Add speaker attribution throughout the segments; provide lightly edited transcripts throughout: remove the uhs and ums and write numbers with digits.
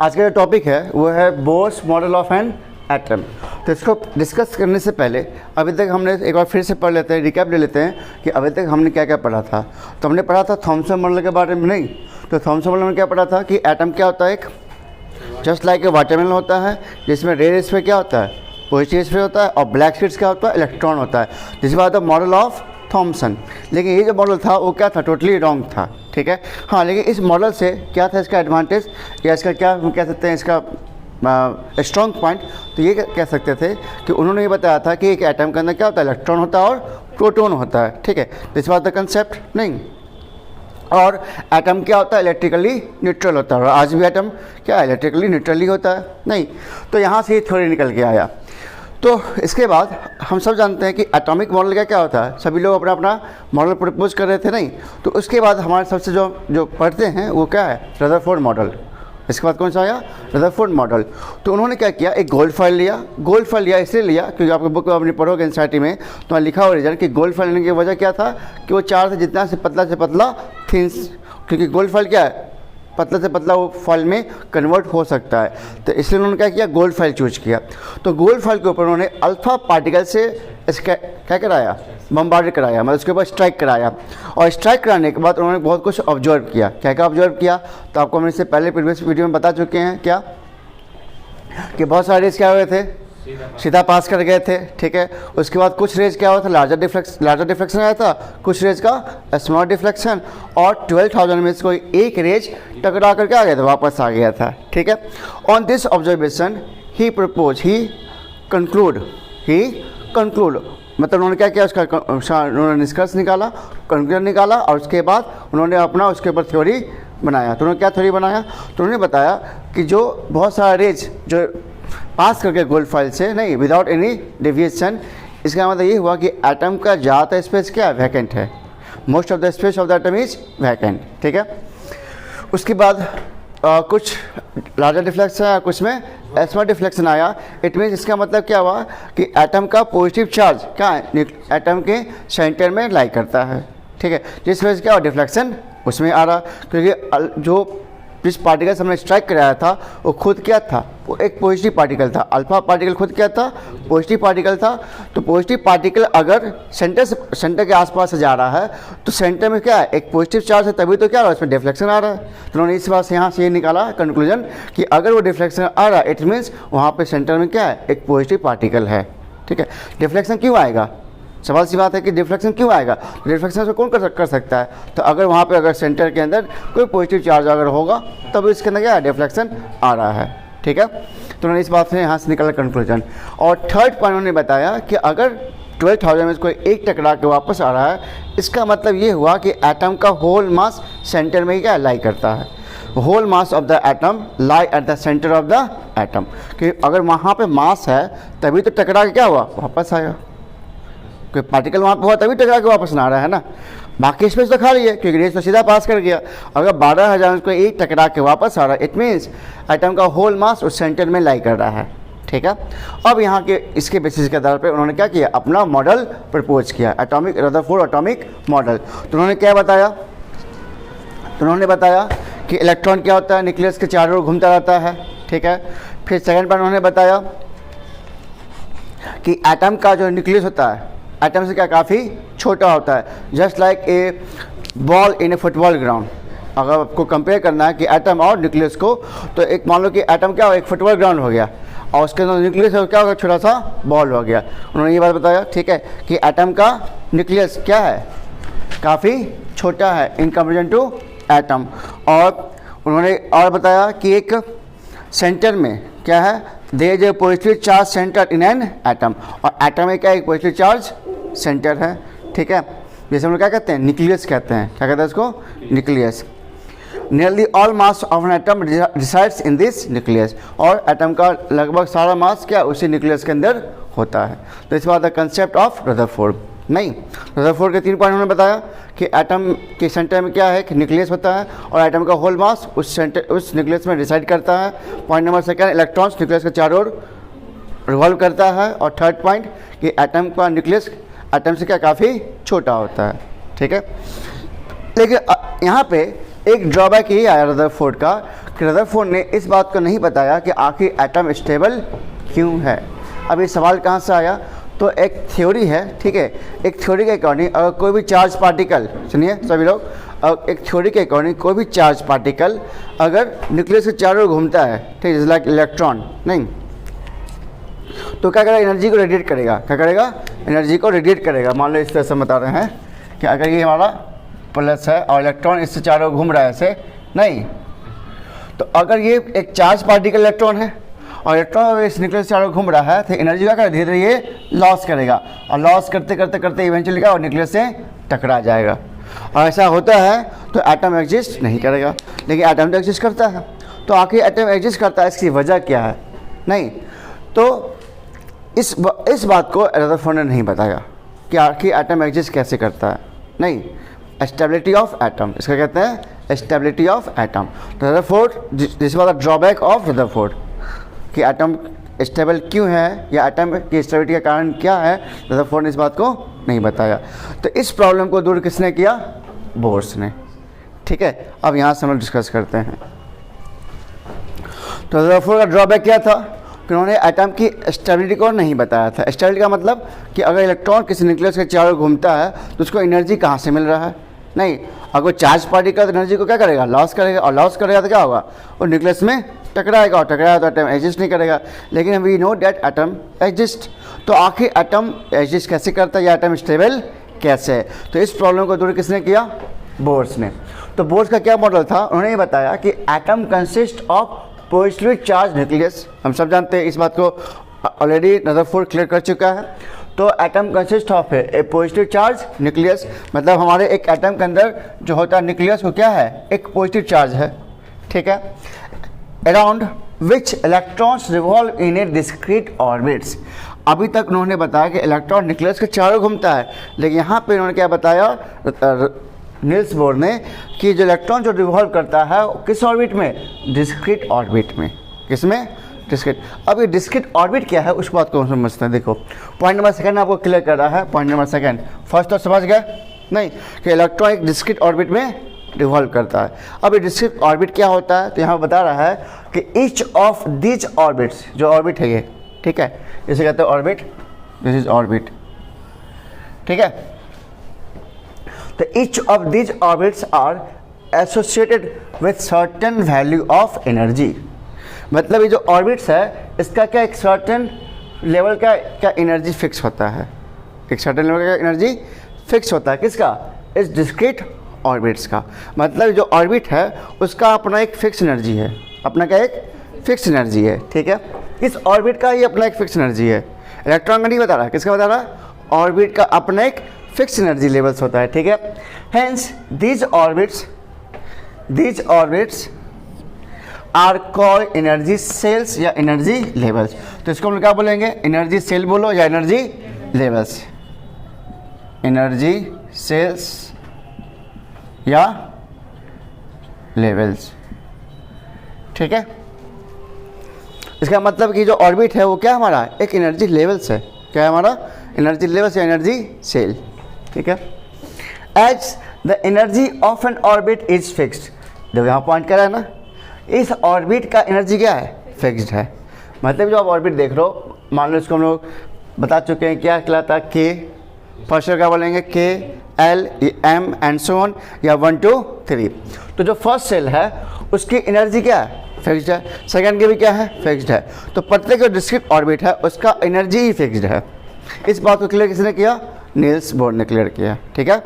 Speaker 1: आज का जो टॉपिक है वो है Bohr's model of an atom. तो इसको डिस्कस करने से पहले अभी तक हमने एक बार फिर से पढ़ लेते हैं, रिकैप ले लेते हैं कि अभी तक हमने क्या क्या पढ़ा था। तो हमने पढ़ा था थॉमसन मॉडल के बारे में। नहीं तो थॉमसन मॉडल में क्या पढ़ा था कि एटम क्या होता है, एक जस्ट लाइक ए वाटरमेलन होता है जिसमें रेड स्फीयर क्या होता है, पॉजिटिव स्फीयर होता है, और ब्लैक स्फीयर क्या होता है, इलेक्ट्रॉन होता है। This was the model of Thomson. लेकिन ये जो मॉडल था वो क्या था, टोटली रॉन्ग था। ठीक है, हाँ, लेकिन इस मॉडल से क्या था इसका एडवांटेज या इसका क्या हम कह सकते हैं, इसका स्ट्रॉन्ग पॉइंट, तो ये कह सकते थे कि उन्होंने ये बताया था कि एक एटम के अंदर क्या होता है, इलेक्ट्रॉन होता है और प्रोटॉन होता है। ठीक है, दिस वाज द कंसेप्ट। नहीं, और एटम क्या होता है, इलेक्ट्रिकली न्यूट्रल होता है, और आज भी एटम क्या है, इलेक्ट्रिकली न्यूट्रली होता है। नहीं, तो यहाँ से ये थ्योरी निकल के आया। तो इसके बाद हम सब जानते हैं कि एटॉमिक मॉडल का क्या होता है, सभी लोग अपना अपना मॉडल प्रपोज कर रहे थे। नहीं, तो उसके बाद हमारे सबसे जो पढ़ते हैं वो क्या है, रदरफोर्ड मॉडल। इसके बाद कौन सा आया, रदरफोर्ड मॉडल। तो उन्होंने क्या किया, एक गोल्ड फॉइल लिया। गोल्ड फॉइल लिया इसलिए लिया क्योंकि आपके बुक में अपनी पढ़ोगे एनसीईआरटी में तो लिखा हुआ रीजन कि गोल्ड फॉइल लेने की वजह क्या था कि वो चार से जितना से पतला थिन्स, क्योंकि गोल्ड फॉइल क्या है, पतला से पतला वो फॉइल में कन्वर्ट हो सकता है। तो इसलिए उन्होंने क्या किया, गोल्ड फॉइल चूज किया। तो गोल्ड फॉइल के ऊपर उन्होंने अल्फा पार्टिकल से इसका क्या कराया, बम्बार्ड कराया, मतलब उसके ऊपर स्ट्राइक कराया। और स्ट्राइक कराने के बाद उन्होंने बहुत कुछ ऑब्जर्व किया। क्या क्या ऑब्जर्व किया, तो आपको हम इससे पहले प्रीवियस वीडियो में बता चुके हैं क्या कि बहुत सारे रेज क्या हुए थे, सीधा पास कर गए थे। ठीक है, उसके बाद कुछ रेज क्या हुआ था, लार्जर डिफ्लेक्शन आया था, कुछ रेज का स्मॉल डिफ्लेक्शन, और 12,000 में से कोई एक रेज टकरा करके आ गया था, वापस आ गया था। ठीक है, on this observation he propose, he conclude, मतलब उन्होंने क्या किया, उसका उन्होंने निष्कर्ष निकाला, कंक्लूजन निकाला, और उसके बाद उन्होंने अपना उसके ऊपर थ्योरी बनाया। तो उन्होंने क्या थ्योरी बनाया, तो उन्होंने बताया कि जो बहुत सारा रेज जो पास करके गोल्ड फॉइल से, नहीं विदाउट एनी डेविएशन, इसका मतलब ये हुआ कि एटम का ज़्यादातर स्पेस क्या है, वैकेंट है। Most of the space of the atom is vacant. ठीक है, उसके बाद कुछ लार्जर डिफ्लेक्शन आया, कुछ में स्मॉल डिफ्लेक्शन आया। इट मीन्स इसका मतलब क्या हुआ कि एटम का पॉजिटिव चार्ज क्या है, एटम के सेंटर में लाई करता है। ठीक है, जिस वजह से क्या हुआ, डिफ्लेक्शन उसमें आ रहा, क्योंकि जिस पार्टिकल से हमने स्ट्राइक कराया था वो खुद क्या था, वो एक पॉजिटिव पार्टिकल था। अल्फा पार्टिकल खुद क्या था, पॉजिटिव पार्टिकल था। तो पॉजिटिव पार्टिकल अगर सेंटर के आसपास से जा रहा है तो सेंटर में क्या है, एक पॉजिटिव चार्ज है, तभी तो क्या हो रहा है, इसमें डिफ्लेक्शन आ रहा है। तो उन्होंने इस बात से यहाँ से ये निकाला कंक्लूजन कि अगर वो डिफ्लेक्शन आ रहा है, इट मीन्स वहाँ पर सेंटर में क्या है, एक पॉजिटिव पार्टिकल है। ठीक है, डिफ्लेक्शन क्यों आएगा, सवाल सी बात है कि डिफ्लेक्शन क्यों आएगा, डिफ्लेक्शन से कौन कर सकता है, तो अगर वहाँ पे अगर सेंटर के अंदर कोई पॉजिटिव चार्ज अगर होगा तब इसके अंदर क्या है, डिफ्लेक्शन आ रहा है। ठीक है, तो उन्होंने इस बात से यहाँ से निकाला कंक्लूजन। और थर्ड पॉइंट उन्होंने बताया कि अगर 12,000 में कोई एक टकरा के वापस आ रहा है, इसका मतलब ये हुआ कि एटम का होल मास सेंटर में ही क्या लाई करता है। Whole mass of the atom lie at the centre of the atom, कि अगर वहाँ पर मास है तभी तो टकरा के क्या हुआ, वापस आया। कोई पार्टिकल वहाँ पे हुआ तभी टकरा के वापस ना आ रहा है ना, बाकी स्पेस तो खाली है क्योंकि रेज तो सीधा पास कर गया। अगर 12,000 को एक टकरा के वापस आ रहा है, इट मीन्स एटम का होल मास उस सेंटर में लाई कर रहा है। ठीक है, अब यहाँ के इसके बेसिस के आधार पर उन्होंने क्या किया, अपना मॉडल प्रपोज किया, एटॉमिक रदरफोर्ड एटॉमिक मॉडल। तो उन्होंने क्या बताया, तो उन्होंने बताया कि इलेक्ट्रॉन क्या होता है, न्यूक्लियस के चारों ओर घूमता रहता है। ठीक है, फिर सेकेंड पॉइंट उन्होंने बताया कि एटम का जो न्यूक्लियस होता है एटम से क्या काफ़ी छोटा होता है, just like a ball in A football ground. अगर आपको कंपेयर करना है कि एटम और न्यूक्लियस को, तो एक मान लो कि एटम क्या हो, एक फुटबॉल ग्राउंड हो गया, और उसके अंदर न्यूक्लियस क्या होगा, छोटा सा बॉल हो गया। उन्होंने ये बात बताया, ठीक है, कि एटम का न्यूक्लियस क्या है, काफ़ी छोटा है इन कंपेरिजन टू एटम। और उन्होंने और बताया कि एक सेंटर में क्या है, there is a positive charge centre in an atom, और एटम में क्या एक पॉजिटिव चार्ज सेंटर है। ठीक है, जैसे हम लोग क्या कहते हैं, न्यूक्लियस कहते हैं, क्या कहते हैं इसको, nucleus. Nearly all mass of an atom resides in this nucleus, और एटम का लगभग सारा मास क्या उसी न्यूक्लियस के अंदर होता है। तो इस बात द कंसेप्ट ऑफ रदरफोर्ड। नहीं, रदरफोर्ड के 3 पॉइंट उन्होंने बताया कि एटम के सेंटर में क्या है कि न्यूक्लियस होता है, और एटम का होल मास उस न्यूक्लियस में रिसाइड करता है। Point number second, electrons nucleus के चारों ओर रिवॉल्व करता है। और थर्ड पॉइंट कि एटम का न्यूक्लियस एटम से क्या काफ़ी छोटा होता है। ठीक है, लेकिन यहाँ पे एक ड्रॉबैक ये आया रदरफोर्ड का कि रदरफोर्ड ने इस बात को नहीं बताया कि आखिर एटम स्टेबल क्यों है। अब ये सवाल कहाँ से आया, तो एक थ्योरी है, ठीक है, एक थ्योरी के अकॉर्डिंग अगर कोई भी चार्ज पार्टिकल, सुनिए सभी लोग, एक थ्योरी के अकॉर्डिंग कोई भी चार्ज पार्टिकल अगर न्यूक्लियस के चारों ओर घूमता है, ठीक है, लाइक इलेक्ट्रॉन, नहीं, तो क्या करेगा, एनर्जी को रेडिएट करेगा। क्या करेगा, एनर्जी को रेडिएट करेगा। मान लो इस तरह से बता रहे हैं कि अगर ये हमारा प्लस है और इलेक्ट्रॉन इससे चारों ओर घूम रहा है ऐसे, नहीं, तो अगर ये एक चार्ज पार्टिकल इलेक्ट्रॉन है और इलेक्ट्रॉन इस न्यूक्लियस चारों ओर घूम रहा है, तो एनर्जी क्या करेगा, धीरे धीरे ये लॉस करेगा और लॉस करते करते करते इवेंचुअली क्या, और न्यूक्लियस से टकरा जाएगा। और ऐसा होता है तो एटम एग्जिस्ट नहीं करेगा, लेकिन एटम तो एग्जिस्ट करता है। तो आखिर एटम एग्जिस्ट करता है, इसकी वजह क्या है, नहीं, तो इस बात को रदरफोर्ड ने नहीं बताया कि आखिर एटम एग्जिस्ट कैसे करता है, नहीं, स्टेबिलिटी ऑफ एटम, इसका कहते हैं स्टेबिलिटी ऑफ एटम। तो Rutherford, this was the drawback of Rutherford कि एटम स्टेबल क्यों है या एटम की स्टेबिलिटी का कारण क्या है, रदरफोर्ड ने इस बात को नहीं बताया। तो इस प्रॉब्लम को दूर किसने किया, बोर्स ने, ठीक है। अब यहाँ से हम डिस्कस करते हैं। तो रदरफोर्ड का ड्रॉबैक क्या था कि उन्होंने एटम की स्टेबिलिटी को नहीं बताया था। स्टेबिलिटी का मतलब कि अगर इलेक्ट्रॉन किसी न्यूक्लियस के चारों घूमता है तो उसको एनर्जी कहाँ से मिल रहा है, नहीं, अगर चार्ज पार्टिकल तो एनर्जी को क्या करेगा, लॉस करेगा, और लॉस करेगा तो क्या होगा, वो न्यूक्लियस में टकराएगा और टकराएगा तो एटम एग्जिस्ट नहीं करेगा। लेकिन we know that atom exist. तो आखिर एटम एग्जिस्ट कैसे करता है या एटम स्टेबल कैसे है, तो इस प्रॉब्लम को दूर किसने किया, बोर्स ने। तो बोर्स का क्या मॉडल था, उन्होंने ये बताया कि atom consist of positively charge nucleus. हम सब जानते हैं इस बात को, ऑलरेडी रदरफोर्ड क्लियर कर चुका है। तो एटम कंसिस्ट ऑफ है ए पॉजिटिव चार्ज न्यूक्लियस, मतलब हमारे एक एटम के अंदर जो होता है न्यूक्लियस वो क्या है, एक पॉजिटिव चार्ज है, ठीक है, around which electrons revolve in A discrete orbits. अभी तक उन्होंने बताया कि इलेक्ट्रॉन न्यूक्लियस के चारों घूमता है, लेकिन यहाँ पे उन्होंने क्या बताया नील्स बोर ने कि जो इलेक्ट्रॉन जो रिवॉल्व करता है किस ऑर्बिट में, डिस्क्रीट ऑर्बिट में। किसमें, डिस्क्रीट। अब ये डिस्क्रीट ऑर्बिट क्या है उस बात को हम समझते हैं। देखो पॉइंट नंबर सेकंड आपको क्लियर कर रहा है, पॉइंट नंबर सेकंड। फर्स्ट तो समझ गए, नहीं, कि इलेक्ट्रॉन एक डिस्क्रीट ऑर्बिट में रिवॉल्व करता है। अब ये डिस्क्रीट ऑर्बिट क्या होता है, तो यहाँ बता रहा है कि ईच ऑफ दीज ऑर्बिट्स, जो ऑर्बिट है ये, ठीक है, इसे कहते हैं ऑर्बिट, दिस इज ऑर्बिट, ठीक है। तो each of these orbits are associated with certain value of energy. मतलब ये जो ऑर्बिट्स है इसका क्या एक सर्टेन लेवल का क्या एनर्जी फिक्स होता है, एक सर्टेन लेवल का एनर्जी फिक्स होता है। किसका, इस डिस्क्रीट ऑर्बिट्स का। मतलब जो ऑर्बिट है उसका अपना एक फिक्स एनर्जी है, अपना क्या एक फिक्स एनर्जी है, ठीक है। इस ऑर्बिट का ही अपना एक फिक्स एनर्जी है। इलेक्ट्रॉन का नहीं बता रहा, किसका बता रहा, ऑर्बिट का अपना एक फिक्स एनर्जी लेवल्स होता है, ठीक है। Hence these orbits are called energy shells या एनर्जी लेवल्स। तो इसको हम क्या बोलेंगे, एनर्जी सेल बोलो या एनर्जी लेवल्स, एनर्जी सेल्स या लेवल्स, ठीक है। इसका मतलब कि जो ऑर्बिट है वो क्या हमारा एक एनर्जी लेवल्स है, क्या है हमारा एनर्जी लेवल्स या एनर्जी सेल, ठीक है। As the energy of an orbit is fixed, देखो यहाँ पॉइंट क्या है ना, इस ऑर्बिट का एनर्जी क्या है, फिक्स्ड है। मतलब जो आप ऑर्बिट देख रहे हो, मान लो इसको हम लोग बता चुके हैं क्या कहलाता है, के, फर्स्ट क्या बोलेंगे, K, L, M and so on, या 1 2 3। तो जो फर्स्ट सेल है उसकी एनर्जी क्या है, फिक्स्ड है, सेकंड की भी क्या है, फिक्स्ड है। तो प्रत्येक जो डिस्क्रीट ऑर्बिट है उसका एनर्जी ही फिक्स्ड है। इस बात को क्लियर किसने किया, नील्स बोर ने क्लियर किया, ठीक है।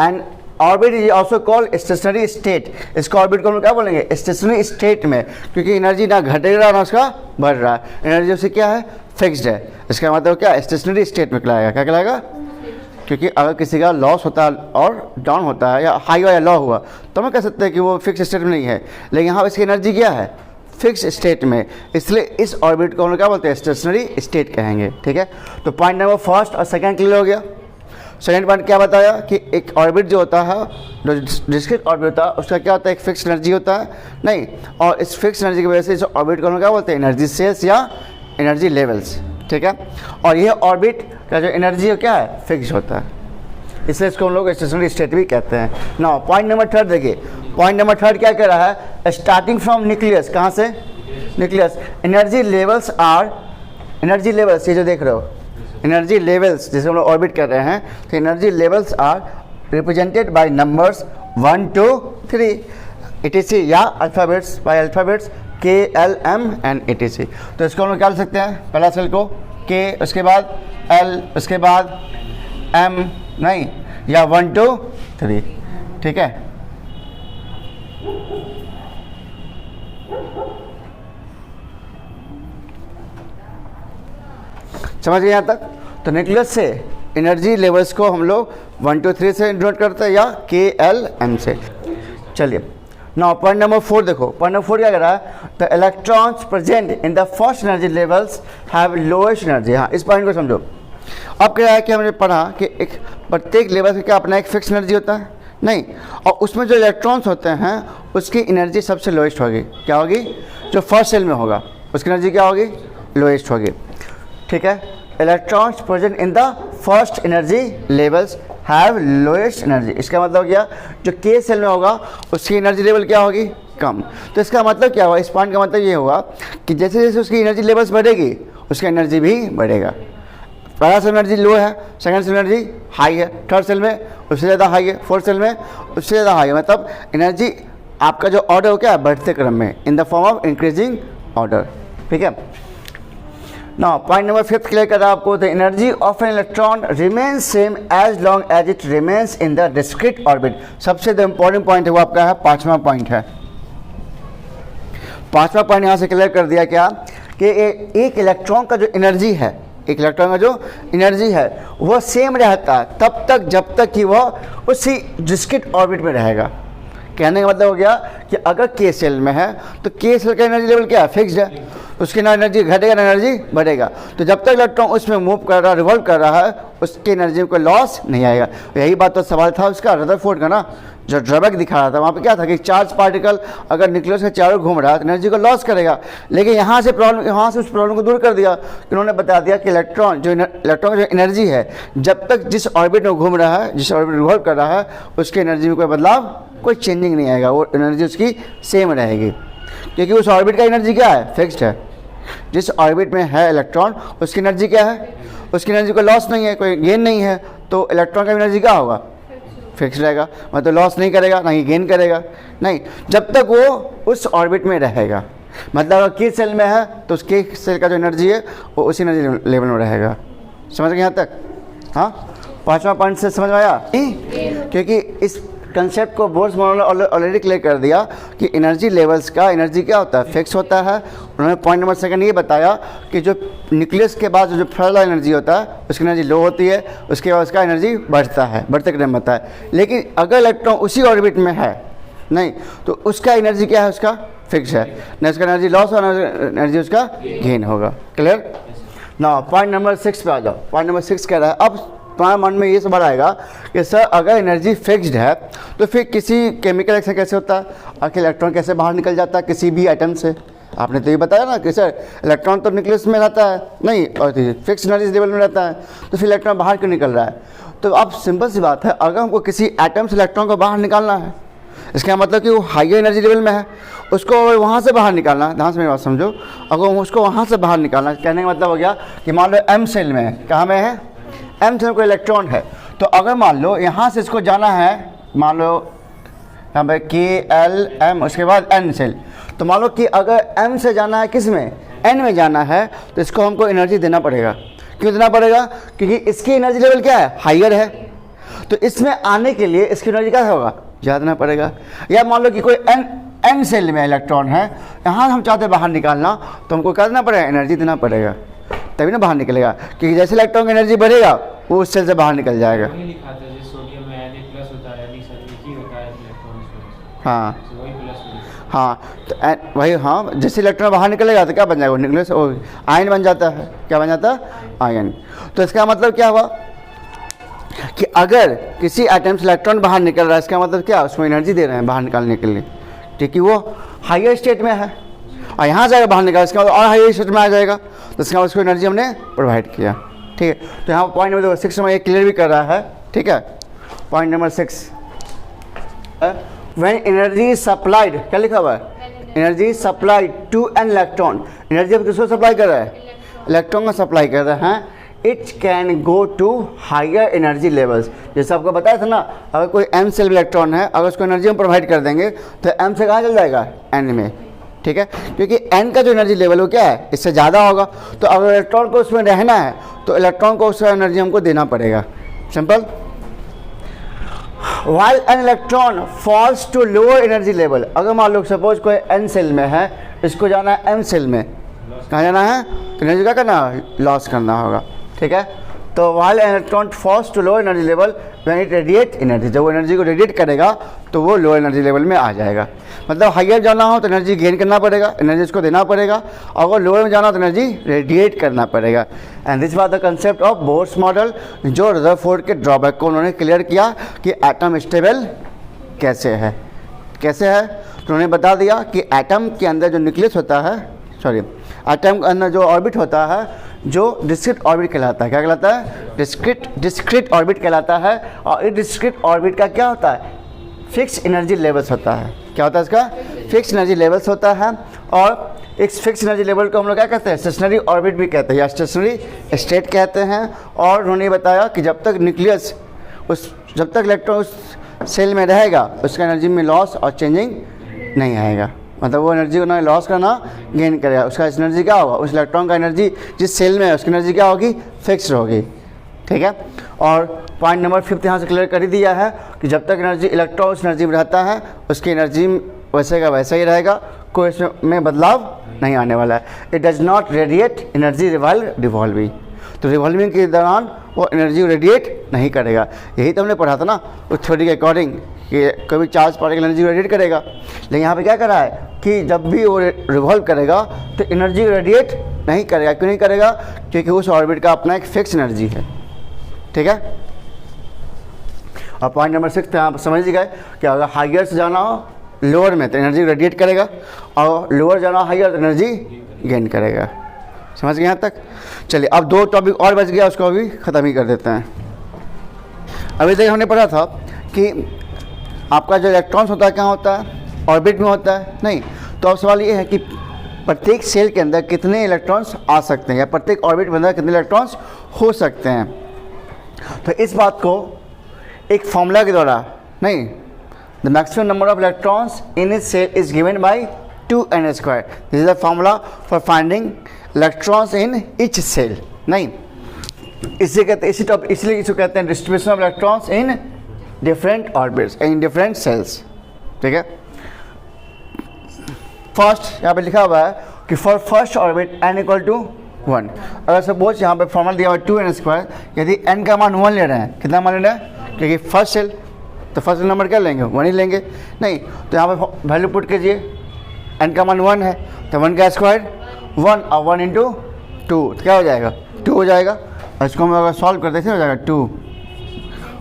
Speaker 1: And orbit is also called stationery state. इसका ऑर्बिट को हम क्या बोलेंगे, स्टेशनरी स्टेट में, क्योंकि एनर्जी ना घट रहा ना उसका बढ़ रहा है, एनर्जी उससे क्या है, फिक्स्ड है। इसका मतलब क्या, स्टेशनरी स्टेट में कहलाएगा, क्या कहलाएगा, क्योंकि अगर किसी का लॉस होता है और डाउन होता है या हाई या लो हुआ तो हम कह सकते हैं कि वो फिक्स स्टेट में नहीं है, लेकिन यहाँ इसकी एनर्जी क्या है, फिक्स स्टेट में, इसलिए इस ऑर्बिट को हम लोग क्या बोलते हैं, स्टेशनरी स्टेट कहेंगे, ठीक है। तो पॉइंट नंबर फर्स्ट और सेकंड क्लियर हो गया। सेकंड पॉइंट क्या बताया कि एक ऑर्बिट जो होता है, जो डिस्क्रीट ऑर्बिट होता है उसका क्या होता है, एक फिक्स एनर्जी होता है, नहीं, और इस फिक्स एनर्जी की वजह से इस ऑर्बिट को हम लोग क्या बोलते हैं, एनर्जी सेल्स या एनर्जी लेवल्स, ठीक है। और यह ऑर्बिट का जो एनर्जी है क्या है, फिक्स होता है, इसलिए इसको हम लोग स्टेशनरी स्टेट भी कहते हैं ना। पॉइंट नंबर थर्ड देखिए, पॉइंट नंबर थर्ड क्या कह रहा है, स्टार्टिंग फ्रॉम न्यूक्लियस, कहाँ से, nucleus, energy levels are, energy levels ये जो देख रहे हो एनर्जी लेवल्स जैसे हम लोग ऑर्बिट कर रहे हैं, तो energy levels are represented by numbers 1 2 3 etc या alphabets by alphabets K L M and etc। तो इसको हम लोग क्या लिख सकते हैं, पहला सेल को K, उसके बाद L, उसके बाद M नहीं, या 1 2 3, ठीक है। समझ गए यहाँ तक। तो न्यूक्लियस से एनर्जी लेवल्स को हम लोग 1 2 3 से डिनोट करते हैं या K L M से। चलिए नाउ पॉइंट नंबर 4 देखो, पॉइंट नंबर 4 क्या कह रहा है, the electrons present in the first energy levels have lowest energy. हाँ, इस पॉइंट को समझो। अब क्या है कि हमने पढ़ा कि एक प्रत्येक लेवल का क्या अपना एक फिक्स एनर्जी होता है, नहीं, और उसमें जो इलेक्ट्रॉन्स होते हैं उसकी एनर्जी सबसे लोएस्ट होगी, क्या होगी, जो फर्स्ट सेल में होगा उसकी एनर्जी क्या होगी, लोएस्ट होगी, ठीक है। Electrons present in the first energy levels have lowest energy, इसका मतलब हो गया जो के सेल में होगा उसकी एनर्जी लेवल क्या होगी, कम। तो इसका मतलब क्या हुआ, इस पॉइंट का मतलब ये होगा कि जैसे जैसे उसकी एनर्जी लेवल्स बढ़ेगी उसका एनर्जी भी बढ़ेगा। पहला सेल में एनर्जी लो है, सेकंड सेल में एनर्जी हाई है, थर्ड सेल में उससे ज़्यादा हाई है, फोर्थ सेल में उससे ज़्यादा हाई है, मतलब एनर्जी आपका जो ऑर्डर हो क्या बढ़ते क्रम में, in the form of increasing order, ठीक है। नाउ पॉइंट नंबर 5 क्लियर कर रहा है आपको, the energy of an electron remains same as long as it remains in the discrete orbit. सबसे जो इंपॉर्टेंट पॉइंट है वो आपका है 5वां पॉइंट है। 5वां पॉइंट यहाँ से क्लियर कर दिया क्या कि एक इलेक्ट्रॉन का जो एनर्जी है, एक इलेक्ट्रॉन का जो एनर्जी है वह सेम रहता है तब तक जब तक कि वह उसी डिस्क्रीट ऑर्बिट में रहेगा। कहने का मतलब हो गया कि अगर के सेल में है तो के सेल का एनर्जी लेवल क्या है, फिक्स्ड है, उसकी ना एनर्जी घटेगा ना एनर्जी बढ़ेगा। तो जब तक इलेक्ट्रॉन उसमें मूव कर रहा है, रिवॉल्व कर रहा है, उसकी एनर्जी में कोई लॉस नहीं आएगा। यही बात तो सवाल था उसका रदरफोर्ड का ना, जो ड्रॉबैक दिखा रहा था वहाँ पे क्या था कि चार्ज पार्टिकल अगर न्यूक्लियस के चारों घूम रहा है तो एनर्जी को लॉस करेगा। लेकिन यहाँ से प्रॉब्लम, यहाँ से उस प्रॉब्लम को दूर कर दिया कि उन्होंने बता दिया कि इलेक्ट्रॉन की जो एनर्जी है जब तक जिस ऑर्बिट में घूम रहा है, जिस ऑर्बिट में रिवॉल्व कर रहा है, उसकी एनर्जी में कोई बदलाव, कोई चेंजिंग नहीं आएगा, वो एनर्जी उसकी सेम रहेगी क्योंकि उस ऑर्बिट का एनर्जी क्या है, फिक्स्ड है। जिस ऑर्बिट में है इलेक्ट्रॉन उसकी एनर्जी क्या है, उसकी एनर्जी को लॉस नहीं है, कोई गेन नहीं है, तो इलेक्ट्रॉन का एनर्जी क्या होगा, फिक्स रहेगा, मतलब लॉस नहीं करेगा ना ही गेन करेगा, नहीं, जब तक वो उस ऑर्बिट में रहेगा। मतलब अगर के सेल में है तो उसके सेल का जो एनर्जी है वो उसी एनर्जी लेवल में रहेगा। समझ गए यहाँ तक? हाँ, 5वां पॉइंट से समझ में आया? क्योंकि इस कंसेप्ट को बोर्स मॉडल ने ऑलरेडी क्लियर कर दिया कि एनर्जी लेवल्स का एनर्जी क्या होता है, फिक्स होता है। उन्होंने पॉइंट नंबर 2 ये बताया कि जो न्यूक्लियस के बाद जो फर्दर एनर्जी होता है उसकी एनर्जी लो होती है, उसके बाद उसका एनर्जी बढ़ता है, बढ़ते क्रम में होता है। लेकिन अगर इलेक्ट्रॉन उसी ऑर्बिट में है नहीं तो उसका एनर्जी क्या है, उसका फिक्स है, न उसका एनर्जी लॉस और एनर्जी उसका गेन होगा। क्लियर ना? पॉइंट नंबर 6 पे आ जाओ। पॉइंट नंबर 6 कह रहा है, अब तुम्हारे मन में ये सवाल आएगा कि सर अगर एनर्जी फिक्स्ड है तो फिर किसी केमिकल रिएक्शन कैसे होता है, आखिर इलेक्ट्रॉन कैसे बाहर निकल जाता है किसी भी एटम से? आपने तो ये बताया ना कि सर इलेक्ट्रॉन तो न्यूक्लियस में रहता है नहीं और फिक्स एनर्जी लेवल में रहता है, तो फिर इलेक्ट्रॉन बाहर क्यों निकल रहा है? तो अब सिंपल सी बात है, अगर हमको किसी एटम से इलेक्ट्रॉन को बाहर निकालना है, इसका मतलब कि वो हाइयर एनर्जी लेवल में है, उसको वहाँ से बाहर निकालना है। ध्यान से मेरी बात समझो, अगर उसको वहाँ से बाहर निकालना है, कहने का मतलब हो गया कि मान लो एम सेल में है, कहाँ में है, एम सेल में कोई इलेक्ट्रॉन है, तो अगर मान लो यहाँ से इसको जाना है, मान लो यहाँ पे के एल एम, उसके बाद एन सेल, तो मान लो कि अगर एम से जाना है किस में, एन में जाना है, तो इसको हमको एनर्जी देना पड़ेगा। क्यों देना पड़ेगा? क्योंकि इसकी एनर्जी लेवल क्या है, हाइयर है, तो इसमें आने के लिए इसकी एनर्जी क्या होगा, ज़्यादा देना पड़ेगा। या मान लो कि कोई एन सेल में इलेक्ट्रॉन है, यहाँ हम चाहते हैं बाहर निकालना, तो हमको क्या देना पड़ेगा, एनर्जी देना पड़ेगा, तभी ना बाहर निकलेगा। क्योंकि जैसे इलेक्ट्रॉन की एनर्जी बढ़ेगा वो उस सेल से बाहर निकल जाएगा। हाँ हाँ, तो वही, हाँ, जैसे इलेक्ट्रॉन बाहर निकलेगा तो क्या बन जाएगा, न्यूक्लियस आयन बन जाता है। क्या बन जाता है, आयन। तो इसका मतलब क्या हुआ कि अगर किसी एटम से इलेक्ट्रॉन बाहर निकल रहा है, इसका मतलब क्या, उसमें एनर्जी दे रहे हैं बाहर निकालने के लिए, क्योंकि वो हाइयर स्टेट में है, और यहाँ जाएगा बाहर निकाल, इसका मतलब और हाइयर स्टेट में आ जाएगा, तो इसका उसको एनर्जी हमने प्रोवाइड किया। ठीक है, तो यहाँ पॉइंट नंबर 6 में ये क्लियर भी कर रहा है। ठीक है, point number 6, when energy is supplied, क्या लिखा हुआ है, energy is supplied to an electron, energy अब किसको सप्लाई कर रहा है, इलेक्ट्रॉन को सप्लाई कर रहा है, it can go to higher energy levels. जैसे आपको बताया था ना, अगर कोई m सेल इलेक्ट्रॉन है, अगर उसको एनर्जी हम प्रोवाइड कर देंगे तो m से कहाँ चल जाएगा, n में, ठीक है, क्योंकि n का जो एनर्जी लेवल वो क्या है, इससे ज़्यादा होगा। तो अगर इलेक्ट्रॉन को उसमें रहना है तो इलेक्ट्रॉन को उसका एनर्जी हमको देना पड़ेगा, simple. While an electron falls to lower energy level, अगर मान लो सपोज कोई n सेल में है, इसको जाना है m सेल में, कहाँ जाना है, तो एनर्जी क्या करना है, लॉस करना होगा, ठीक है। तो while an electron falls to lower energy level when it radiate energy, जब वो एनर्जी को रेडिएट करेगा तो वो लो एनर्जी लेवल में आ जाएगा। मतलब हाइयर जाना हो तो एनर्जी गेन करना पड़ेगा, एनर्जी उसको देना पड़ेगा, और अगर लोअर में जाना हो तो एनर्जी रेडिएट करना पड़ेगा। And this was the concept of Bohr's model, जो रदरफोर्ड के ड्रॉबैक को उन्होंने क्लियर किया कि एटम स्टेबल कैसे है, कैसे है। तो उन्होंने बता दिया कि एटम के अंदर जो न्यूक्लियस होता है, सॉरी, एटम के अंदर जो ऑर्बिट होता है, जो डिस्क्रीट ऑर्बिट कहलाता है, क्या कहलाता है, डिस्क्रीट ऑर्बिट कहलाता है। और इस डिस्क्रीट ऑर्बिट का क्या होता है, फिक्स एनर्जी लेवल्स होता है। क्या होता है इसका, फिक्स एनर्जी लेवल्स होता है। और इस फिक्स एनर्जी लेवल को हम लोग क्या कहते हैं, स्टेशनरी ऑर्बिट भी कहते हैं या स्टेशनरी स्टेट कहते हैं। और उन्होंने बताया कि जब तक न्यूक्लियस जब तक इलेक्ट्रॉन उस सेल में रहेगा, उसका एनर्जी में लॉस और चेंजिंग नहीं आएगा। मतलब वो एनर्जी को ना लॉस करना गेन करेगा, उसका एनर्जी क्या होगा, उस इलेक्ट्रॉन का एनर्जी जिस सेल में है उसकी एनर्जी क्या होगी, फिक्स होगी, ठीक है। और पॉइंट नंबर 5 यहाँ से क्लियर कर ही दिया है कि जब तक एनर्जी इलेक्ट्रॉन उस एनर्जी में रहता है, उसकी एनर्जी वैसे का वैसा ही रहेगा, कोई इसमें बदलाव नहीं आने वाला है। It does not radiate energy revolving, तो रिवॉल्विंग के दौरान वो एनर्जी रेडिएट नहीं करेगा। यही तो हमने पढ़ा था ना उस थ्योरी के अकॉर्डिंग कि कभी चार्ज पार्टिकल एनर्जी रेडिएट करेगा, लेकिन यहाँ पे क्या कर रहा है कि जब भी वो रिवॉल्व करेगा तो एनर्जी रेडिएट नहीं करेगा। क्यों नहीं करेगा, क्योंकि उस ऑर्बिट का अपना एक फिक्स एनर्जी है, ठीक है। और पॉइंट नंबर 6 यहाँ पर समझ गए कि अगर हाइयर से जाना हो लोअर में तो एनर्जी रेडिएट करेगा, और लोअर जाना हो हाइयर तो एनर्जी गेन करेगा। समझ गए यहाँ तक। चलिए अब 2 टॉपिक और बच गया, उसको अभी ख़त्म ही कर देते हैं। अभी तक हमने पढ़ा था कि आपका जो इलेक्ट्रॉन्स होता है क्या होता है, ऑर्बिट में होता है, नहीं। तो अब सवाल ये है कि प्रत्येक सेल के अंदर कितने इलेक्ट्रॉन्स आ सकते हैं, या प्रत्येक ऑर्बिट के अंदर कितने इलेक्ट्रॉन्स हो सकते हैं। तो इस बात को एक फॉर्मूला के द्वारा, नहीं, the maximum number of electrons in each shell is given by 2n²। This is the formula for finding electrons in each shell, नहीं। इसे कहते हैं, इसलिए इसको कहते हैं distribution of electrons in different orbits in different shells, ठीक है। फर्स्ट यहाँ पे लिखा हुआ है कि फॉर फर्स्ट ऑर्बिट n = 1। अगर सपोज यहाँ पे फॉर्मूला दिया हुआ 2n², यदि n का मान 1 ले रहे हैं, कितना मान ले रहे हैं, क्योंकि फर्स्ट सेल, तो फर्स्ट सेल नंबर क्या लेंगे, 1 ही लेंगे, नहीं। तो यहाँ पे वैल्यू पुट कीजिए, n का मान 1 है तो 1 का स्क्वायर 1, और 1 × 2 तो क्या हो जाएगा, 2 हो जाएगा। और इसको हम अगर सॉल्व करते हैं हो जाएगा 2,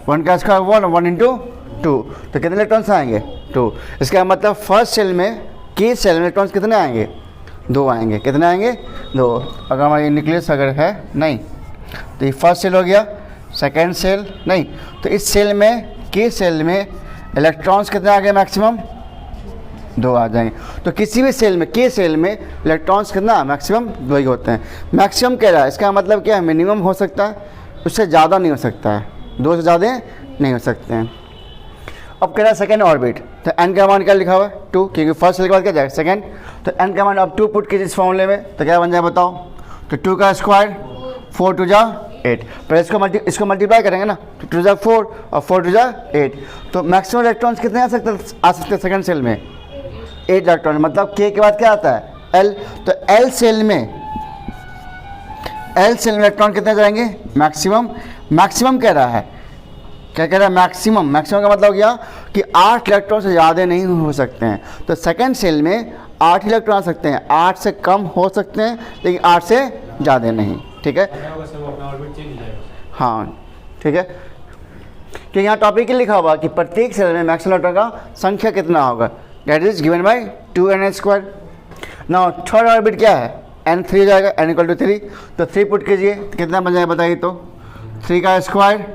Speaker 1: 1 का स्क्वायर 1 और 1 × 2, तो कितने इलेक्ट्रॉन्स आएंगे, 2। इसका मतलब फर्स्ट सेल में, की सेल में इलेक्ट्रॉन्स कितने आएंगे, 2 आएंगे। कितने आएंगे, 2। अगर हमारी न्यूक्लियस अगर है नहीं, तो ये फर्स्ट सेल हो गया, सेकेंड सेल नहीं, तो इस सेल में, की सेल में इलेक्ट्रॉन्स कितने आ गए, मैक्सिमम 2 आ जाएंगे। तो किसी भी सेल में, के सेल में इलेक्ट्रॉन्स कितना, मैक्सिमम 2 ही होते हैं। मैक्सिमम कह रहा है, इसका मतलब क्या है, मिनिमम हो सकता है, उससे ज़्यादा नहीं हो सकता है, 2 से ज़्यादा नहीं हो सकते हैं। अब कह रहा है सेकेंड ऑर्बिट, तो n का मान क्या लिखा हुआ है, 2, क्योंकि फर्स्ट सेल के बाद क्या जाएगा, सेकेंड। तो n का मान अब 2 पुट कीजिए इस फॉर्मूले में, तो क्या बन जाए बताओ, तो 2 का स्क्वायर 4 × 2 = 8। पर इसको मल्टीप्लाई करेंगे ना, तो 2 × 4 और 4 × 8, तो मैक्सिमम इलेक्ट्रॉन्स कितने आ सकते हैं सेकेंड सेल में, 8 इलेक्ट्रॉन। मतलब k के बाद क्या आता है, l। तो l सेल में इलेक्ट्रॉन कितने जाएंगे, मैक्सिमम कह रहा है, क्या कह रहा है, मैक्सिमम का मतलब हो गया कि 8 इलेक्ट्रॉन से ज़्यादा नहीं हो सकते हैं। तो सेकंड सेल में 8 इलेक्ट्रॉन आ सकते हैं, 8 से कम हो सकते हैं, लेकिन 8 से ज़्यादा नहीं, ठीक है। हाँ, ठीक है, कि यहाँ टॉपिक ही लिखा हुआ कि प्रत्येक सेल में मैक्सिमम इलेक्ट्रॉन का संख्या कितना होगा, that is given by 2n²। Now third orbit क्या है, n3 हो जाएगा, n = 3, तो 3 पुट कीजिए, कितना बन जाएगा बताइए, तो 3 का स्क्वायर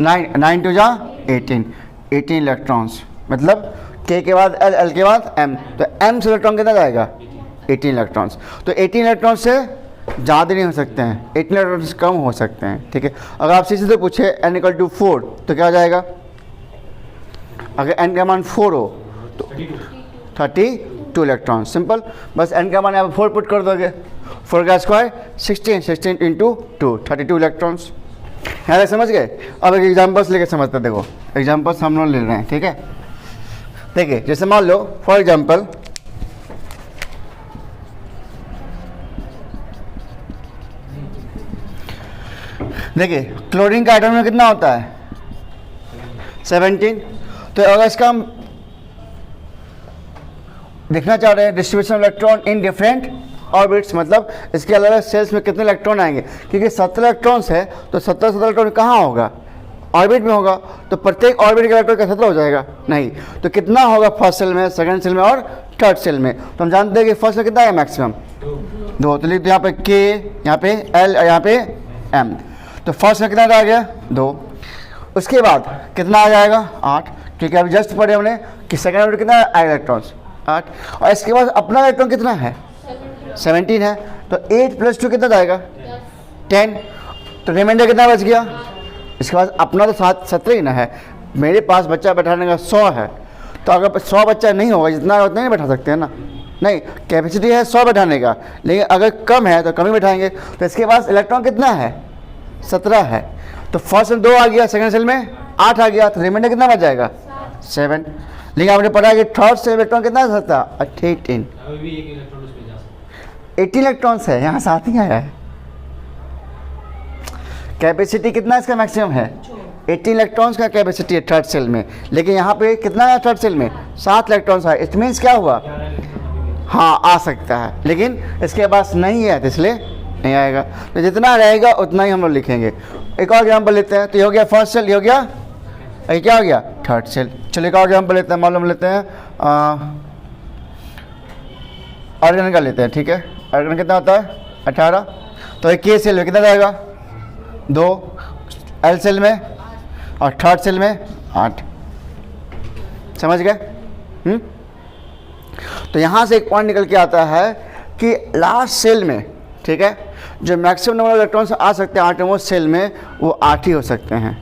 Speaker 1: 9 टू जा 18 इलेक्ट्रॉन्स, मतलब K के बाद L, L के बाद M, तो M से इलेक्ट्रॉन कितना जाएगा 18 इलेक्ट्रॉन्स। तो 18 इलेक्ट्रॉन से ज़्यादा नहीं हो सकते हैं, 18 इलेक्ट्रॉन से कम हो सकते हैं, ठीक है। अगर आप सीधे पूछे n = 4 तो क्या हो जाएगा, अगर n का मान 4 हो तो 32 इलेक्ट्रॉन, सिंपल, बस n का मान यहाँ 4 पुट कर दोगे, 4 का स्क्वायर 16 × 2 32 इलेक्ट्रॉन्स। यहाँ तक समझ गए। अब एक एग्जाम्पल्स लेके समझते, देखो एग्जाम्पल्स हम लोग ले रहे हैं, ठीक है। देखिए जैसे मान लो फॉर एग्जाम्पल देखिए क्लोरीन का आइटम में कितना होता है 17। तो अगर इसका हम देखना चाह रहे हैं distribution of electron in different orbits, मतलब इसके अलग अलग सेल्स में कितने इलेक्ट्रॉन आएंगे, क्योंकि 17 इलेक्ट्रॉन्स है तो 17 इलेक्ट्रॉन कहाँ होगा, ऑर्बिट में होगा, तो प्रत्येक ऑर्बिट का इलेक्ट्रॉन क्या 17 हो जाएगा, नहीं, तो कितना होगा फर्स्ट सेल में, सेकंड सेल में और थर्ड सेल में। तो हम जानते हैं कि फर्स्ट में कितना है मैक्सिमम 2, तो लिख दो यहाँ पे K, यहाँ पे L और यहाँ पे M। तो फर्स्ट में कितना आ गया 2, उसके बाद कितना आ जाएगा 8, क्योंकि अभी जस्ट पढ़े हमने कि सेकंड ऑर्बिट कितना है इलेक्ट्रॉन्स 8, और इसके बाद अपना इलेक्ट्रॉन कितना है 17 है, तो 8 + 2 कितना जाएगा 10, तो रिमाइंडर कितना बच गया। इसके बाद अपना तो 17 ही ना है, मेरे पास बच्चा बैठाने का 100 है, तो अगर 100 बच्चा नहीं होगा जितना उतना नहीं बैठा सकते हैं ना, नहीं, कैपेसिटी है 100 बैठाने का, लेकिन अगर कम है तो कम ही बैठाएंगे। तो इसके पास इलेक्ट्रॉन कितना है 17 है, तो फर्स्ट में 2 आ गया, सेकंड सेल में 8 आ गया, तो रिमाइंडर कितना बच जाएगा 7। लेकिन आपने पढ़ा कि थर्ड सेल इलेक्ट्रॉन कितना आ सकता है 18 इलेक्ट्रॉन्स है, यहाँ 7 ही आया है। कैपेसिटी कितना इसका मैक्सिमम है 18 इलेक्ट्रॉन्स का कैपेसिटी है थर्ड सेल में, लेकिन यहाँ पे कितना है थर्ड सेल में 7 इलेक्ट्रॉन्स है, इट मीन्स क्या हुआ, हाँ आ सकता है, लेकिन इसके पास नहीं है तो इसलिए नहीं आएगा। तो जितना रहेगा उतना ही हम लोग लिखेंगे। एक और एग्जाम्पल लेते हैं, तो ये हो गया फर्स्ट सेल, ये हो गया, ये क्या हो गया थर्ड सेल। चलिए एक और एग्जाम्पल लेते हैं, मालूम लेते हैं आर्गन का लेते हैं, ठीक है। आर्गन कितना होता है 18, तो एक K सेल में कितना जाएगा 2, L सेल में और थर्ड सेल में 8, समझ गए। तो यहाँ से एक पॉइंट निकल के आता है कि लास्ट सेल में, ठीक है, जो मैक्सिमम नंबर ऑफ इलेक्ट्रॉन्स आ सकते हैं आटोमोस्ट सेल में वो 8 ही हो सकते हैं।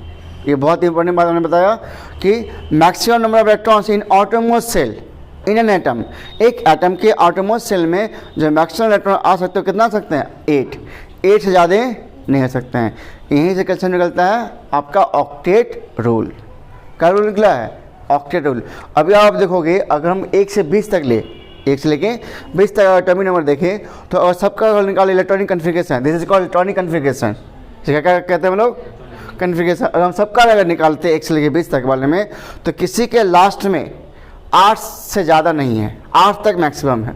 Speaker 1: ये बहुत इंपॉर्टेंट बात मैंने बताया कि maximum number of electrons in outermost shell in an atom, एक एटम के आटोमोस्ट सेल में जो मैक्सिमम इलेक्ट्रॉन आ सकते हो कितना आ सकते हैं 8 से ज़्यादा नहीं हो सकते हैं। यहीं से क्वेश्चन निकलता है आपका ऑक्टेट रूल। क्या रूल निकला है ऑक्टेट रूल। अभी आप देखोगे अगर हम 1 से 20 तक ले, 1 से लेके 20 तक एटॉमिक नंबर देखें तो और सबका निकाले electronic configuration, this is called electronic configuration. क्या कहते हैं हम लोग कन्फिगरेशन। अगर हम सबका अगर निकालते 1 से लेके 20 तक वाले में तो किसी के लास्ट में 8 से ज़्यादा नहीं है, 8 तक मैक्सिमम है।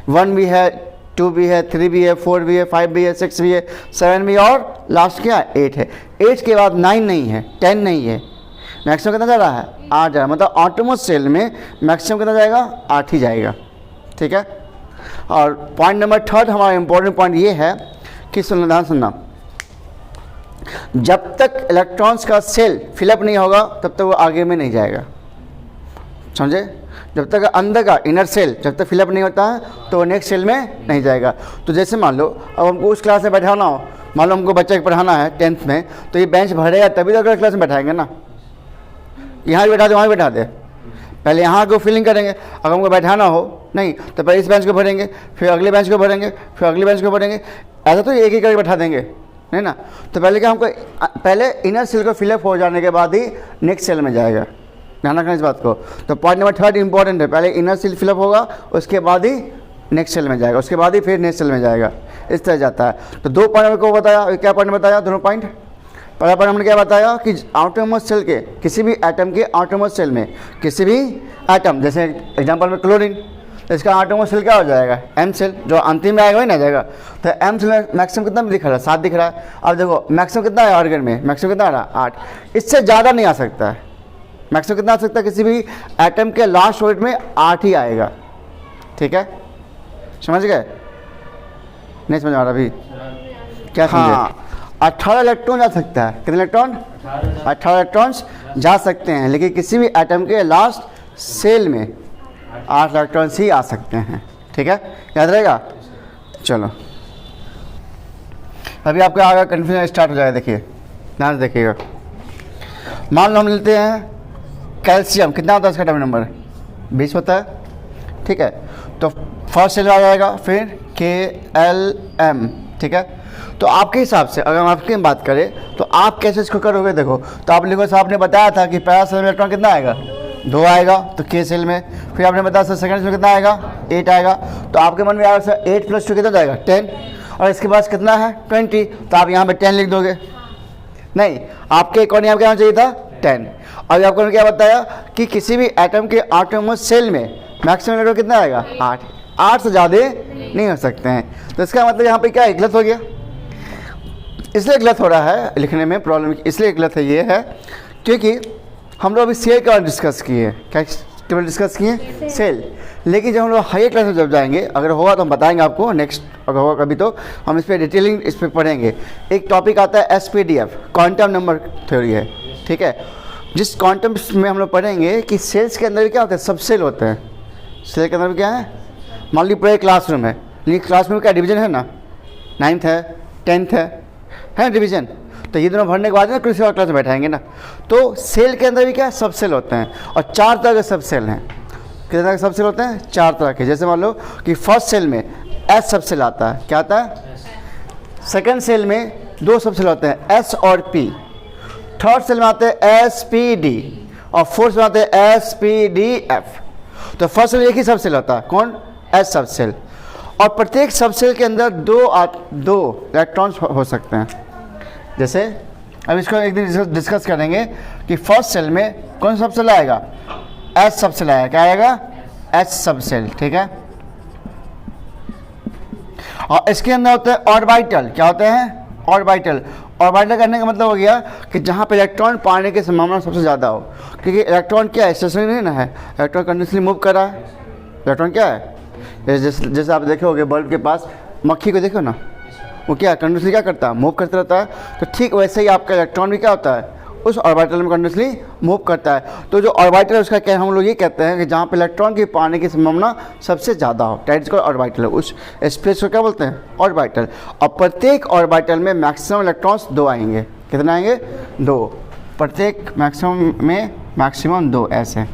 Speaker 1: 1 भी है, 2 भी है, 3 भी है, 4 भी है, 5 भी है, 6 भी है, 7 भी है और लास्ट क्या है 8 है। 8 के बाद 9 नहीं है, 10 नहीं है, मैक्सिमम कितना जा रहा है 8 जा रहा है। मतलब ऑटोमोस्ट सेल में मैक्सिमम कितना जाएगा 8 ही जाएगा, ठीक है। और पॉइंट नंबर 3 हमारा इंपॉर्टेंट पॉइंट ये है कि सुनना, जब तक इलेक्ट्रॉन्स का सेल फिलअप नहीं होगा तब तक वो आगे में नहीं जाएगा, समझे। जब तक अंदर का इनर सेल जब तक फिलअप नहीं होता है तो वो नेक्स्ट सेल में नहीं जाएगा। तो जैसे मान लो अब हमको उस क्लास में बैठाना हो, मान लो हमको बच्चे को पढ़ाना है 10th में, तो ये बेंच भरेगा तभी तो अगले क्लास में बैठाएंगे ना। यहाँ भी बैठा दे वहाँ भी बैठा दे, पहले यहाँ को फिलिंग करेंगे। अगर हमको बैठाना हो नहीं तो पहले इस बेंच को भरेंगे, फिर अगले बेंच को भरेंगे, फिर अगले बेंच को भरेंगे, ऐसा तो एक ही करके बैठा देंगे नहीं ना। तो पहले क्या हमको पहले इनर सेल को फिलअप हो जाने के बाद ही नेक्स्ट सेल में जाएगा, ध्यान रखना इस बात को। तो पॉइंट नंबर 3 इंपॉर्टेंट है, पहले इनर सेल फिलअप होगा उसके बाद ही नेक्स्ट सेल में जाएगा, उसके बाद ही फिर नेक्स्ट सेल में जाएगा, इस तरह जाता है। तो 2 पॉइंट को बताया, क्या पॉइंट बताया दोनों पॉइंट। पहला पॉइंट हमने क्या बताया कि आटोमोस्ट सेल के किसी भी एटम के आटोमोस्ट सेल में किसी भी एटम, जैसे एग्जांपल में क्लोरीन, तो इसका आटोमोस्ट सेल क्या हो जाएगा M सेल, जो अंतिम में आएगा वही ना जाएगा। तो M सेल में मैक्सिमम कितना दिख रहा है 7 दिख रहा है। अब देखो मैक्सिमम कितना है ऑर्गन में, मैक्सिमम कितना आ रहा है 8, इससे ज़्यादा नहीं आ सकता है। मैक्सिमम कितना आ सकता है किसी भी एटम के लास्ट ऑर्बिट में 8 ही आएगा, ठीक है, समझ गए। नहीं समझ आ रहा अभी क्या समझे। हाँ, 18 इलेक्ट्रॉन जा सकता है। कितने इलेक्ट्रॉन? 18 इलेक्ट्रॉन्स जा सकते हैं, लेकिन किसी भी एटम के लास्ट सेल में 8 इलेक्ट्रॉन्स ही आ सकते हैं। ठीक है, याद रहेगा। चलो अभी आपका आगे कन्फ्यूजन स्टार्ट हो जाएगा। देखिए ध्यान से देखिएगा। मान लो हम लेते हैं कैल्शियम, कितना होता है इसका एटॉमिक नंबर? 20 होता है। ठीक है, तो फर्स्ट सेल आ जाएगा, फिर KLM। ठीक है, तो आपके हिसाब से अगर हम आपकी बात करें तो आप कैसे इसको करोगे? देखो तो आप लिखो, आपने बताया था कि पहला सेल में इलेक्ट्रॉन कितना आएगा? 2 आएगा, तो K सेल में। फिर आपने बताया सर सेकंड में कितना आएगा? 8 आएगा। तो आपके मन में आएगा सर 8 + 2 कितना जाएगा? 10। और इसके पास कितना है? 20। तो आप यहाँ पे 10 लिख दोगे। नहीं, आपके अकॉर्डिंग आपके यहाँ चाहिए था 10। और आपको क्या बताया कि किसी भी एटम के एटॉमिक सेल में मैक्सिमम इलेक्ट्रॉन कितना आएगा? 8। 8 से ज़्यादा नहीं हो सकते हैं। तो इसका मतलब यहाँ पे क्या गलत हो गया? इसलिए गलत हो रहा है लिखने में प्रॉब्लम, इसलिए गलत है ये है क्योंकि हम लोग अभी सेल का डिस्कस किए। क्या केवल डिस्कस किए? सेल। लेकिन जब हम लोग हायर क्लास में जब जाएंगे, अगर होगा तो हम बताएंगे आपको नेक्स्ट, अगर होगा कभी तो हम इस पर डिटेलिंग इस पर पढ़ेंगे। एक टॉपिक आता है SPDF, क्वांटम नंबर थ्योरी है। ठीक है, जिस क्वांटम में हम लोग पढ़ेंगे कि सेल्स के अंदर क्या होता है? सब सेल होते हैं। सेल के अंदर क्या है? मान लीजिए पूरे क्लासरूम है, लेकिन क्लासरूम का डिवीजन है ना, 9th है, 10th है डिवीजन। तो ये दोनों भरने के बाद ना किसी और क्लास में बैठाएंगे ना। तो सेल के अंदर भी क्या है? सब सेल होते हैं, और 4 तरह के सब सेल हैं। कितने तरह के सब सेल होते हैं? 4 तरह के। जैसे मान लो कि फर्स्ट सेल में S सब सेल आता है। क्या आता है? सेकंड सेल में 2 सब सेल होते हैं, S और P। थर्ड सेल में आते हैं SPD, और फोर्थ में आते हैं SPDF। तो फर्स्ट सेल एक ही सब सेल होता है, कौन? S सब सेल। और प्रत्येक सब सेल के अंदर 2 इलेक्ट्रॉन्स हो सकते हैं। जैसे अब इसको एक दिन डिस्कस करेंगे कि फर्स्ट सेल में कौन सा सब सेल आएगा? S सब सेल आएगा। क्या आएगा? S सब सेल। ठीक है, और इसके अंदर होते हैं ऑर्बिटल। क्या होते हैं? ऑर्बिटल। ऑर्बिटल करने का मतलब हो गया कि जहाँ पे इलेक्ट्रॉन पाने की संभावना सबसे ज़्यादा हो, क्योंकि इलेक्ट्रॉन क्या है? स्टेशनरी नहीं ना है, इलेक्ट्रॉन कंटिन्यूसली मूव कर रहा है। इलेक्ट्रॉन क्या है? जैसे आप देखे होगे बल्ब के पास मक्खी को देखो ना, वो क्या कंटिन्यूसली क्या करता है? मूव करता रहता है। तो ठीक वैसे ही आपका इलेक्ट्रॉन भी क्या होता है? उस ऑर्बिटल में कंटिन्यूसली मूव करता है। तो जो ऑर्बिटल है उसका क्या हम लोग ये कहते हैं कि जहाँ पे इलेक्ट्रॉन की पाने की संभावना सबसे ज़्यादा हो, दैट इज कॉल्ड ऑर्बिटल। उस स्पेस को क्या बोलते हैं? ऑर्बिटल। और प्रत्येक ऑर्बिटल में मैक्सिमम इलेक्ट्रॉन्स 2 आएंगे। कितने आएंगे? 2। प्रत्येक मैक्सिमम में मैक्सिमम 2 ऐसे।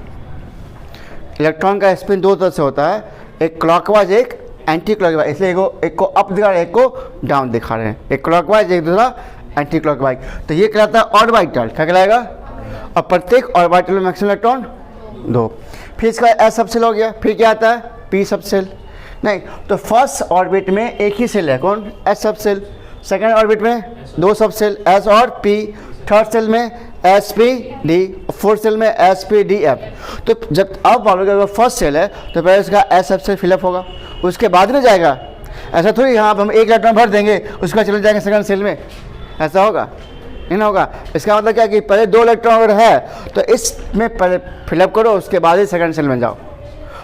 Speaker 1: इलेक्ट्रॉन का स्पिन 2 तरह से होता है, एक क्लॉकवाइज, एक एंटी क्लॉकवाइज। इसलिए एक को अप दिखा रहे हैं, एक को डाउन दिखा रहे हैं। एक क्लॉकवाइज, एक दूसरा एंटी क्लॉकवाइज। तो ये कहलाता है ऑर्बिटल। क्या कहलाएगा? और प्रत्येक ऑर्बिटल में मैक्सिमम इलेक्ट्रॉन 2। फिर इसका S सब सेल हो गया। फिर क्या आता है? P सब सेल। नहीं, तो फर्स्ट ऑर्बिट में एक ही सेल है, कौन? S सब सेल। सेकेंड ऑर्बिट में 2 सब सेल, S और P। थर्ड सेल में SPD, फोर्थ सेल में SPDF। तो जब आप बोलोगे अगर फर्स्ट सेल है तो पहले उसका S सब सेल फिलअप होगा, उसके बाद में जाएगा। ऐसा थोड़ी यहाँ हम 1 इलेक्ट्रॉन भर देंगे उसके बाद चले जाएंगे सेकंड सेल में, ऐसा होगा? नहीं ना होगा। इसका मतलब क्या कि पहले 2 इलेक्ट्रॉन अगर है तो इसमें पहले फिलअप करो, उसके बाद ही सेकंड सेल में जाओ।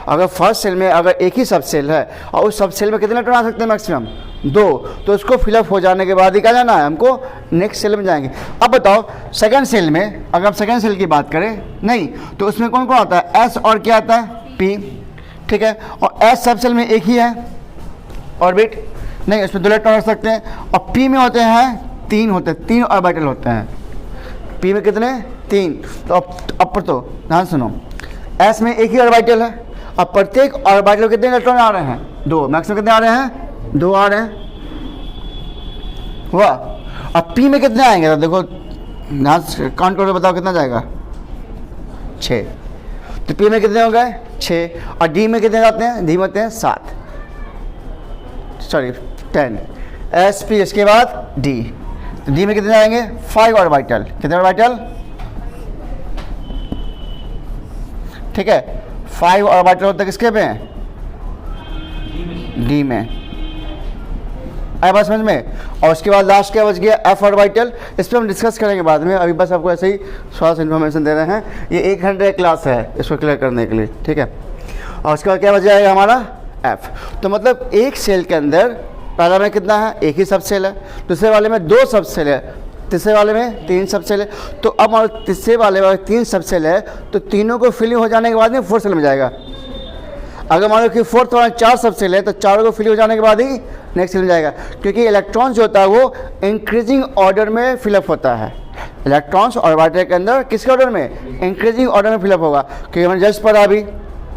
Speaker 1: अगर फर्स्ट सेल में अगर एक ही सब सेल है और उस सब सेल में कितने इलेक्ट्रॉन आ सकते हैं? मैक्सिमम 2। तो उसको फिलअप हो जाने के बाद ही क्या जाना है हमको? नेक्स्ट सेल में जाएंगे। अब बताओ सेकंड सेल में, अगर हम सेकंड सेल की बात करें, नहीं तो उसमें कौन कौन आता है? S और क्या आता है? P। ठीक है, और S सब सेल में एक ही है ऑर्बिट, नहीं उसमें 2 इलेक्ट्रॉन रख सकते हैं। और P में होते हैं 3 होते हैं, 3 ऑर्बिटल होते हैं। P में कितने? 3। तो अब तो ध्यान सुनो, S में एक ही ऑर्बिटल है। अब प्रत्येक ऑर्बिटल कितने इलेक्ट्रॉन आ रहे हैं? 2। मैक्सिमम कितने आ रहे हैं? 2 आ रहे हैं। हुआ। अब P में कितने आएंगे? तो देखो काउंट करके बताओ कितना जाएगा? 6। तो P में कितने हो गए? 6। और D में कितने जाते हैं? D में होते हैं 7, सॉरी 10। SP इसके बाद D। तो D में कितने आएंगे? 5 ऑर्बिटल। कितने ऑर्बिटल? ठीक है, 5 ऑर्बिटल होते किसके पे हैं? D में। आया बात समझ में? और उसके बाद लास्ट क्या बच गया? F orbital. इस पर हम डिस्कस करेंगे बाद में, अभी बस आपको ऐसे ही थोड़ा सा इन्फॉर्मेशन दे रहे हैं। ये 1 घंटे क्लास है इसको क्लियर करने के लिए। ठीक है, और उसके बाद क्या बच जाएगा हमारा? F। तो मतलब एक सेल के अंदर पहला में कितना है, एक ही सब सेल है, दूसरे वाले में 2 सब सेल है, तीसरे वाले में 3 सब सेल है। तो अब मान लो तीसरे वाले में 3 सब सेल है तो तीनों को फिलिंग हो जाने के बाद में 4 सेल में जाएगा। अगर मान लो कि फोर्थ वाला 4 सब सेल है तो चारों को फिलिंग हो जाने के बाद ही नेक्स्ट सेल में जाएगा, क्योंकि इलेक्ट्रॉन्स जो होता है वो इंक्रीजिंग ऑर्डर में फिलअप होता है। इलेक्ट्रॉन्स ऑर्बिटल के अंदर किसके ऑर्डर में, इंक्रीजिंग ऑर्डर में फिलअप होगा, क्योंकि मैंने जस्ट पढ़ा अभी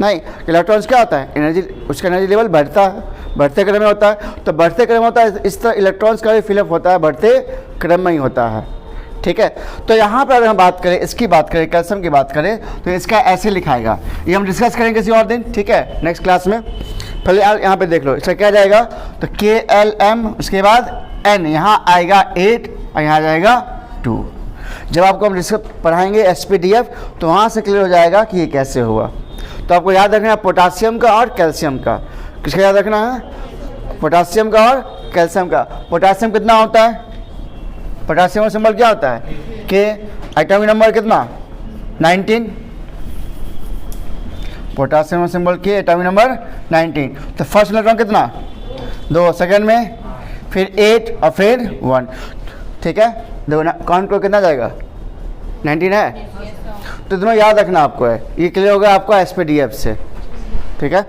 Speaker 1: नहीं, इलेक्ट्रॉन्स क्या होता है, एनर्जी, उसका एनर्जी लेवल बढ़ता है, बढ़ते क्रम में होता है, तो बढ़ते क्रम में होता है, इस तरह इलेक्ट्रॉन्स का भी फिलअप होता है, बढ़ते क्रम में ही होता है। ठीक है, तो यहाँ पर अगर हम बात करें, इसकी बात करें, कैल्शियम की बात करें, तो इसका ऐसे लिखाएगा, ये हम डिस्कस करेंगे किसी और दिन, ठीक है, नेक्स्ट क्लास में। पहले यहाँ पे देख लो इसका क्या जाएगा, तो KLM, उसके बाद N, यहाँ आएगा 8 और यहाँ जाएगा 2। जब आपको हम डिस्कस पढ़ाएंगे SPDF तो वहाँ से क्लियर हो जाएगा कि ये कैसे हुआ। तो आपको याद रखना है पोटासियम का और कैल्शियम का। किसका याद रखना है, पोटासियम का और कैल्शियम का। पोटासियम कितना होता है, पोटासियम का सिंबल क्या होता है, के, एटॉमिक नंबर कितना, 19, पोटासियम का सिंबल के, एटॉमिक नंबर 19। तो फर्स्ट इलेक्ट्रॉन कितना, 2, सेकंड में फिर 8 और फिर 1। ठीक है, देखो ना काउंट को कितना जाएगा, 19 है, तो दोनों याद रखना आपको है, ये क्लियर होगा आपको SPDF से। ठीक है,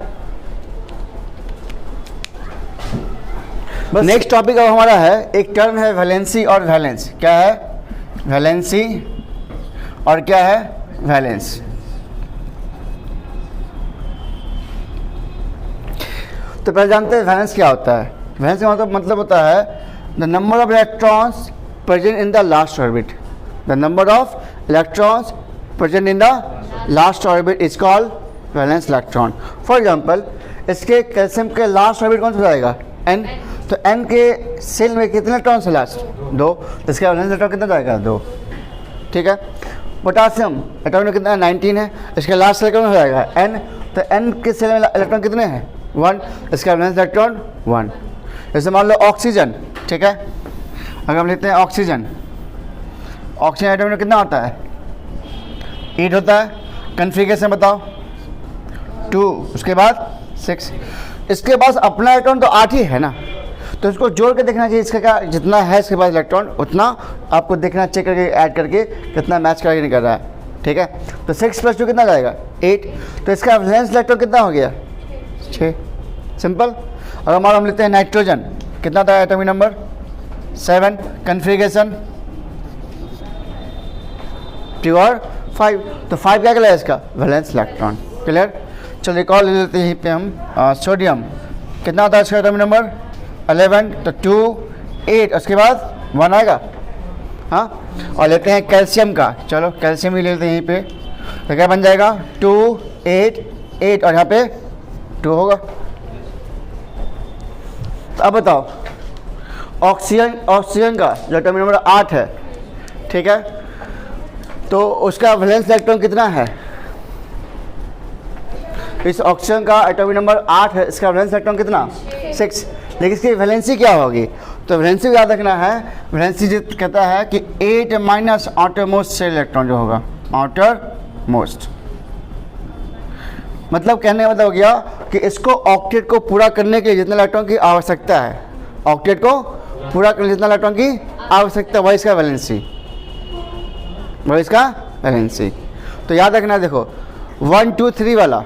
Speaker 1: बस नेक्स्ट टॉपिक अब हमारा है, एक टर्म है वैलेंसी और वैलेंस। क्या है, वैलेंसी और क्या है, वैलेंस। तो पहले जानते हैं वैलेंस क्या होता है। वैलेंस का मतलब होता है the number of electrons present in the last orbit. The number of electrons present in the last orbit is called valence electron. For example, इसके कैल्शियम के लास्ट ऑर्बिट कौन सा जाएगा, N, तो N के सेल में कितने इलेक्ट्रॉन है, लास्ट 2, तो इसका वैलेंस इलेक्ट्रॉन कितना जाएगा, 2। ठीक है, पोटासियम एटॉमिक में कितना 19 है, इसका लास्ट इलेक्ट्रॉन हो जाएगा N, तो N के सेल में इलेक्ट्रॉन कितने हैं, 1, इसका वैलेंस इलेक्ट्रॉन 1। जैसे मान लो ऑक्सीजन, ठीक है, अगर हम लेते हैं ऑक्सीजन, ऑक्सीजन एटॉमिक में कितना होता है, 8 होता है, कन्फिगरेशन बताओ, 2, उसके बाद 6, इसके पास अपना इलेक्ट्रॉन तो 8 ही है ना, तो इसको जोड़ के देखना चाहिए, इसका क्या जितना है इसके पास इलेक्ट्रॉन उतना आपको देखना, चेक करके ऐड करके कितना मैच करके नहीं कर रहा है। ठीक है, तो 6 + 2 कितना जाएगा, 8, तो इसका वैलेंस इलेक्ट्रॉन कितना हो गया, 6। सिंपल। और हमारा हम लेते हैं नाइट्रोजन, कितना था एटॉमिक नंबर, 7, कन्फिगरेशन 2 और 5, तो 5 क्या कहलाएगा इसका, वैलेंस इलेक्ट्रॉन। क्लियर, चलिए एक और ले लेते हैं यहीं पे हम, सोडियम, कितना होता है इसका एटॉमिक नंबर, 11, तो 2, 8, उसके बाद 1 आएगा। हाँ, और लेते हैं कैल्शियम का, चलो कैल्शियम ही ले लेते हैं यहीं पे, तो क्या बन जाएगा, 2, 8, 8 और यहाँ पे 2 होगा। तो अब बताओ ऑक्सीजन का जो एटॉमिक नंबर 8 है, ठीक है, तो उसका वैलेंस इलेक्ट्रॉन कितना है, इस ऑक्सीजन का एटॉमिक नंबर 8 है, इसका वैलेंस इलेक्ट्रॉन कितना, 6, लेकिन इसकी वैलेंसी क्या होगी, तो वैलेंसी याद रखना है, वैलेंसी कहता है कि 8 minus outer most shell electron जो होगा, आउटर मोस्ट, मतलब कहने का मतलब हो गया कि इसको ऑक्टेट को पूरा करने के लिए जितने इलेक्ट्रॉन की आवश्यकता है, ऑक्टेट को पूरा करने जितना इलेक्ट्रॉन की आवश्यकता, वही इसका वैलेंसी, वही इसका वैलेंसी। तो याद रखना, देखो 1, 2, 3 वाला